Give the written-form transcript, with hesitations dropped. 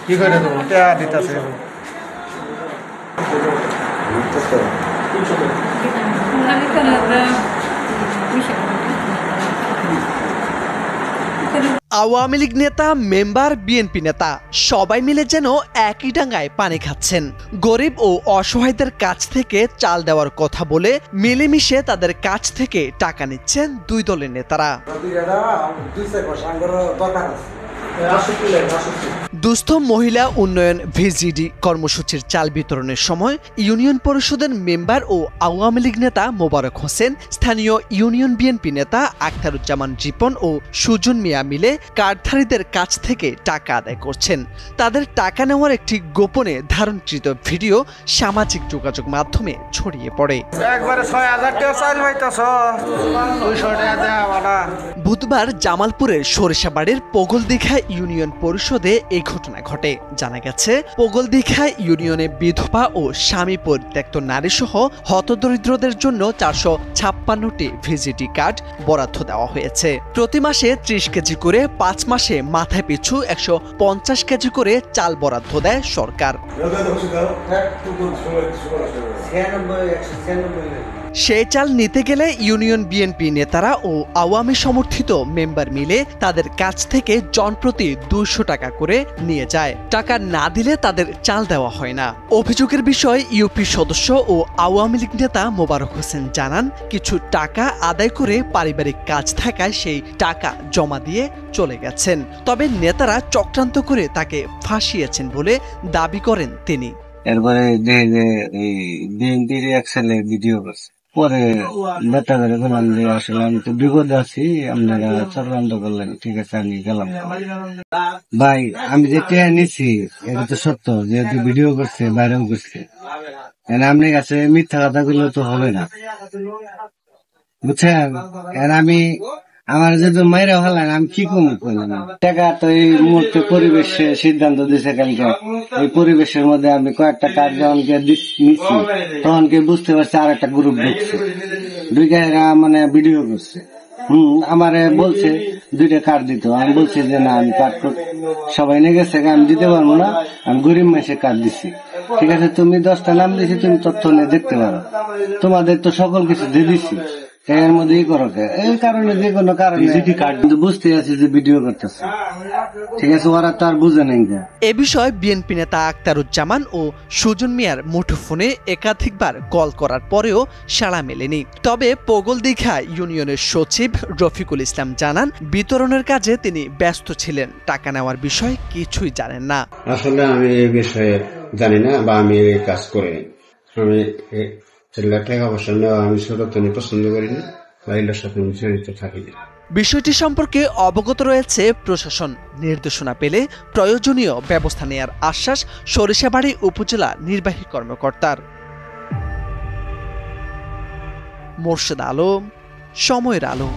কি করে দেবো টাকা দিতেছে আওয়ামী লীগ নেতা, মেম্বার, বিএনপি নেতা সবাই মিলে যেন একই ডাঙায় পানি খাচ্ছেন। গরিব ও অসহায়দের কাছ থেকে চাল দেওয়ার কথা বলে মিলেমিশে তাদের কাছ থেকে টাকা নিচ্ছেন দুই দলের নেতারা। দুস্থ মহিলা উন্নয়ন ভিজিডি কর্মসূচির চাল বিতরণের সময় ইউনিয়ন পরিষদের মেম্বার ও আওয়ামী লীগ নেতা মোবারক হোসেন, স্থানীয় ইউনিয়ন বিএনপি নেতা আখতারুজ্জামান রিপন ও সুজন মিয়া মিলে কার্ডধারীদের কাছ থেকে টাকা আদায় করছেন। তাদের টাকা নেওয়ার একটি গোপনে ধারণকৃত ভিডিও সামাজিক যোগাযোগ মাধ্যমে ছড়িয়ে পড়ে। বুধবার জামালপুরের সরিষাবাড়ির পোগলদিঘা ইউনিয়ন পরিষদে এই ঘটনা ঘটে। জানা গেছে, পোগলদিঘা ইউনিয়নে বিধবা ও স্বামী পরিত্যক্ত নারী সহ হতদরিদ্রদের জন্য 456টি ভিজিটি কার্ড বরাদ্দ দেওয়া হয়েছে। প্রতি মাসে 30 কেজি করে, 5 মাসে মাথায় পিছু 150 কেজি করে চাল বরাদ্দ দেয় সরকার। সেই চাল নিতে গেলে ইউনিয়ন বিএনপি নেতারা ও আওয়ামী সমর্থিত মেম্বার মিলে তাদের কাছ থেকে জনপ্রতি 200 টাকা করে নিয়ে যায়। টাকা না দিলে তাদের চাল দেওয়া হয় না। অভিযোগের বিষয়ে ইউপি সদস্য ও আওয়ামী লীগ নেতা মোবারক হোসেন জানান, কিছু টাকা আদায় করে পারিবারিক কাজ থাকায় সেই টাকা জমা দিয়ে চলে গেছেন। তবে নেতারা চক্রান্ত করে তাকে ফাঁসিয়েছেন বলে দাবি করেন তিনি। এরপরে বিএনপির এক ছেলে ভিডিও করছে, পরে নেতা করে বললাম যে আসলে আমি তো বিপদে আছি, আপনারা চক্রান্ত করলেন, ঠিক আছে আমি গেলাম। ভাই আমি যে টেয়া নিছি এটা তো সত্য, যেহেতু ভিডিও করছে, ভাইরাল করছে, আপনার কাছে মিথ্যা কথা গুলো তো হবে না, বুঝছেন? আমি আমার যেহেতু মাইরা হলেন, আমি কি কম করলাম? টাকা তো এই মুহূর্তে পরিবেশে সিদ্ধান্ত দিছে কালকে, এই পরিবেশের মধ্যে আমি কয়েকটা কাজ যখনকে নিচ্ছি তখনকে বুঝতে পারছি আর একটা গ্রুপ ঢুকছে, ঢুকে মানে ভিডিও করছে। আমারে বলছে 2টা কার্ড দিত, আমি বলছি যে না, আমি কার্ড সবাই নিয়ে গেছে, আমি দিতে পারবো না, আমি গরিব মাসে কার্ড দিচ্ছি। ঠিক আছে, তুমি 10টা নাম দিছি, তুমি তথ্য নিয়ে দেখতে পারো, তোমাদের তো সকল কিছু দিয়ে দিচ্ছি, এর মধ্যেই করো। এই কারণে যে কোনো কারণে বুঝতে আছি যে ভিডিও করতেছে, ঠিক আছে, ওরা তো আর বুঝে নেই। এ বিষয়ে বিএনপি নেতা আখতারুজ্জামান ও সুজন মিয়ার মুঠোফোনে একাধিকবার কল করার পরেও সাড়া মেলেনি। তবে পোগলদিঘা ইউনিয়নের সচিব রফিকুল ইসলাম জানান, বিতরণের কাজে তিনি ব্যস্ত ছিলেন, টাকা নেওয়ার বিষয়ে কিছুই জানেন না। আসলে আমি এই বিষয়ে জানি না বা আমি এই কাজ করি, আমি বিষয়টি সম্পর্কে অবগত রয়েছে প্রশাসন। নির্দেশনা পেলে প্রয়োজনীয় ব্যবস্থা নেয়ার আশ্বাস সরিষাবাড়ী উপজেলা নির্বাহী কর্মকর্তার। মোর্শেদ আলম, সময়ের আলো।